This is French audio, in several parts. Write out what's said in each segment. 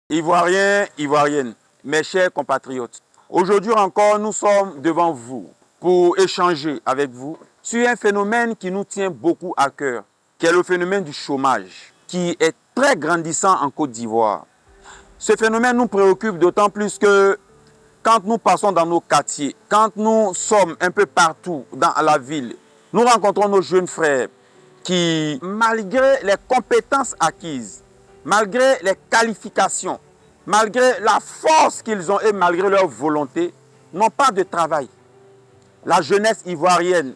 Ivoiriens, Ivoiriennes, mes chers compatriotes, aujourd'hui encore, nous sommes devant vous pour échanger avec vous sur un phénomène qui nous tient beaucoup à cœur, qui est le phénomène du chômage, qui est très grandissant en Côte d'Ivoire. Ce phénomène nous préoccupe d'autant plus que quand nous passons dans nos quartiers, quand nous sommes un peu partout dans la ville, nous rencontrons nos jeunes frères qui, malgré les compétences acquises, malgré les qualifications, malgré la force qu'ils ont et malgré leur volonté, n'ont pas de travail. La jeunesse ivoirienne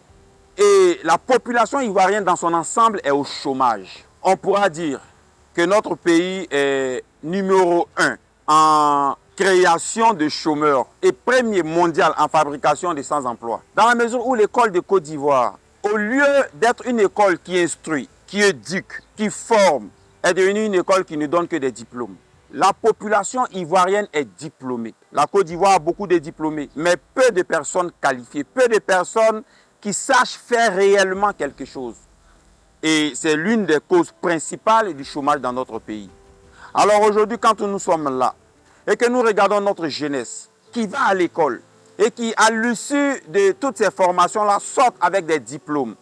et la population ivoirienne dans son ensemble est au chômage. On pourra dire que notre pays est numéro 1 en création de chômeurs et premier mondial en fabrication de sans-emploi. Dans la mesure où l'école de Côte d'Ivoire, au lieu d'être une école qui instruit, qui éduque, qui forme, est devenue une école qui ne donne que des diplômes. La population ivoirienne est diplômée. La Côte d'Ivoire a beaucoup de diplômés, mais peu de personnes qualifiées, peu de personnes qui sachent faire réellement quelque chose. Et c'est l'une des causes principales du chômage dans notre pays. Alors aujourd'hui, quand nous sommes là et que nous regardons notre jeunesse qui va à l'école et qui, à l'issue de toutes ces formations-là, sortent avec des diplômes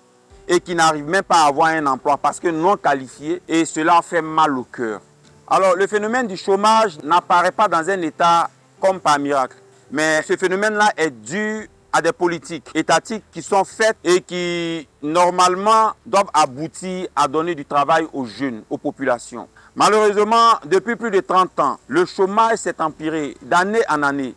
et qui n'arrivent même pas à avoir un emploi parce que non qualifiés, et cela fait mal au cœur. Alors, le phénomène du chômage n'apparaît pas dans un État comme par miracle. Mais ce phénomène-là est dû à des politiques étatiques qui sont faites et qui, normalement, doivent aboutir à donner du travail aux jeunes, aux populations. Malheureusement, depuis plus de 30 ans, le chômage s'est empiré d'année en année.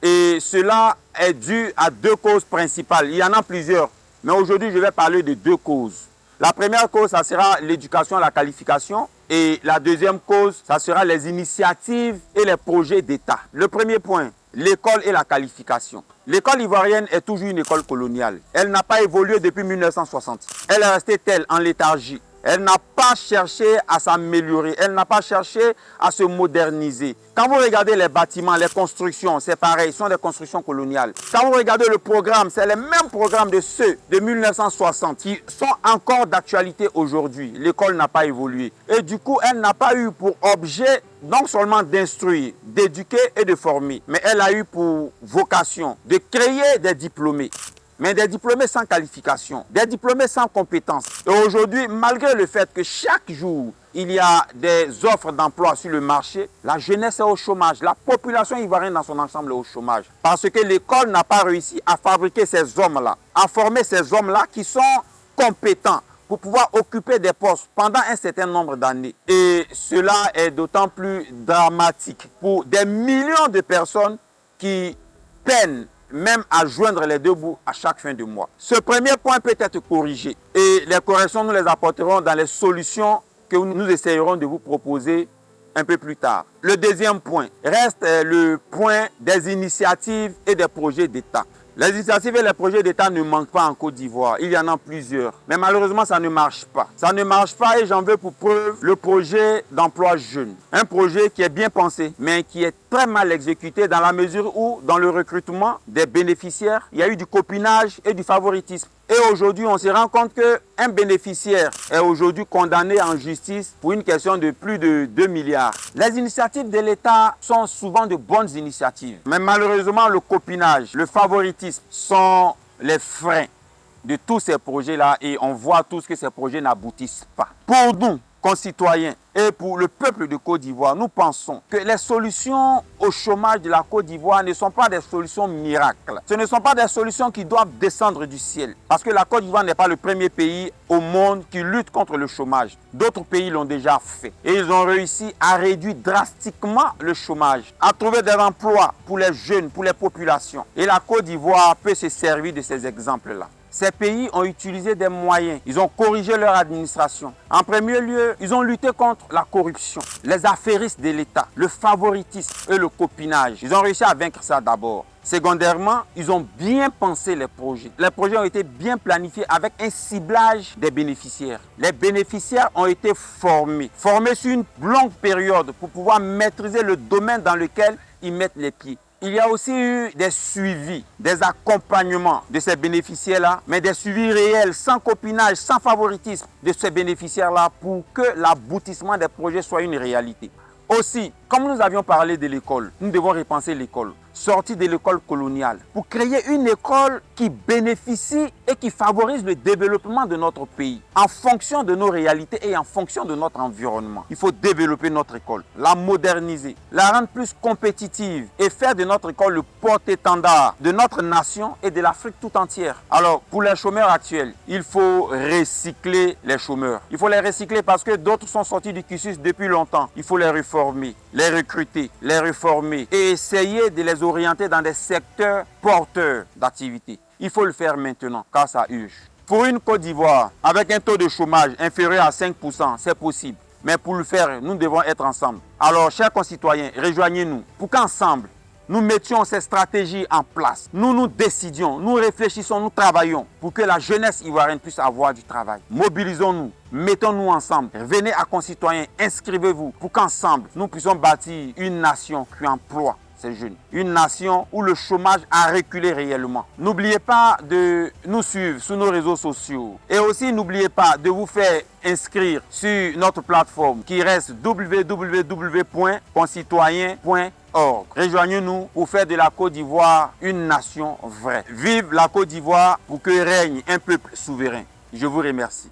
Et cela est dû à deux causes principales. Il y en a plusieurs, mais aujourd'hui, je vais parler de deux causes. La première cause, ça sera l'éducation et la qualification. Et la deuxième cause, ça sera les initiatives et les projets d'État. Le premier point, l'école et la qualification. L'école ivoirienne est toujours une école coloniale. Elle n'a pas évolué depuis 1960. Elle est restée telle en léthargie. Elle n'a pas cherché à s'améliorer, elle n'a pas cherché à se moderniser. Quand vous regardez les bâtiments, les constructions, c'est pareil, ce sont des constructions coloniales. Quand vous regardez le programme, c'est les mêmes programmes de ceux de 1960 qui sont encore d'actualité aujourd'hui. L'école n'a pas évolué. Et du coup, elle n'a pas eu pour objet non seulement d'instruire, d'éduquer et de former, mais elle a eu pour vocation de créer des diplômés. Mais des diplômés sans qualification, des diplômés sans compétences. Et aujourd'hui, malgré le fait que chaque jour, il y a des offres d'emploi sur le marché, la jeunesse est au chômage, la population ivoirienne dans son ensemble est au chômage. Parce que l'école n'a pas réussi à fabriquer ces hommes-là, à former ces hommes-là qui sont compétents pour pouvoir occuper des postes pendant un certain nombre d'années. Et cela est d'autant plus dramatique pour des millions de personnes qui peinent même à joindre les deux bouts à chaque fin de mois. Ce premier point peut être corrigé et les corrections, nous les apporterons dans les solutions que nous essayerons de vous proposer un peu plus tard. Le deuxième point reste le point des initiatives et des projets d'État. Les initiatives et les projets d'État ne manquent pas en Côte d'Ivoire. Il y en a plusieurs. Mais malheureusement, ça ne marche pas. Ça ne marche pas et j'en veux pour preuve le projet d'emploi jeune. Un projet qui est bien pensé, mais qui est très mal exécuté dans la mesure où, dans le recrutement des bénéficiaires, il y a eu du copinage et du favoritisme. Et aujourd'hui, on se rend compte qu'un bénéficiaire est aujourd'hui condamné en justice pour une question de plus de 2 milliards. Les initiatives de l'État sont souvent de bonnes initiatives. Mais malheureusement, le copinage, le favoritisme sont les freins de tous ces projets-là et on voit tous que ces projets n'aboutissent pas. Pour nous, concitoyens, et pour le peuple de Côte d'Ivoire, nous pensons que les solutions au chômage de la Côte d'Ivoire ne sont pas des solutions miracles. Ce ne sont pas des solutions qui doivent descendre du ciel. Parce que la Côte d'Ivoire n'est pas le premier pays au monde qui lutte contre le chômage. D'autres pays l'ont déjà fait. Et ils ont réussi à réduire drastiquement le chômage, à trouver des emplois pour les jeunes, pour les populations. Et la Côte d'Ivoire peut se servir de ces exemples-là. Ces pays ont utilisé des moyens, ils ont corrigé leur administration. En premier lieu, ils ont lutté contre la corruption, les affairistes de l'État, le favoritisme et le copinage. Ils ont réussi à vaincre ça d'abord. Secondairement, ils ont bien pensé les projets. Les projets ont été bien planifiés avec un ciblage des bénéficiaires. Les bénéficiaires ont été formés sur une longue période pour pouvoir maîtriser le domaine dans lequel ils mettent les pieds. Il y a aussi eu des suivis, des accompagnements de ces bénéficiaires-là, mais des suivis réels, sans copinage, sans favoritisme de ces bénéficiaires-là pour que l'aboutissement des projets soit une réalité. Aussi, comme nous avions parlé de l'école, nous devons repenser l'école. Sortir de l'école coloniale pour créer une école qui bénéficie et qui favorise le développement de notre pays en fonction de nos réalités et en fonction de notre environnement. Il faut développer notre école, la moderniser, la rendre plus compétitive et faire de notre école le porte-étendard de notre nation et de l'Afrique tout entière. Alors, pour les chômeurs actuels, il faut recycler les chômeurs. Il faut les recycler parce que d'autres sont sortis du cursus depuis longtemps. Il faut les réformer, les recruter, les réformer et essayer de les orienter dans des secteurs porteurs d'activité. Il faut le faire maintenant, car ça urge. Pour une Côte d'Ivoire, avec un taux de chômage inférieur à 5%, c'est possible. Mais pour le faire, nous devons être ensemble. Alors, chers concitoyens, rejoignez-nous pour qu'ensemble, nous mettions ces stratégies en place. Nous décidions, nous réfléchissons, nous travaillons pour que la jeunesse ivoirienne puisse avoir du travail. Mobilisons-nous, mettons-nous ensemble. Venez à concitoyens, inscrivez-vous pour qu'ensemble, nous puissions bâtir une nation qui emploie ces jeunes. Une nation où le chômage a reculé réellement. N'oubliez pas de nous suivre sur nos réseaux sociaux. Et aussi, n'oubliez pas de vous faire inscrire sur notre plateforme qui reste www.concitoyen.org. Rejoignez-nous pour faire de la Côte d'Ivoire une nation vraie. Vive la Côte d'Ivoire pour que règne un peuple souverain. Je vous remercie.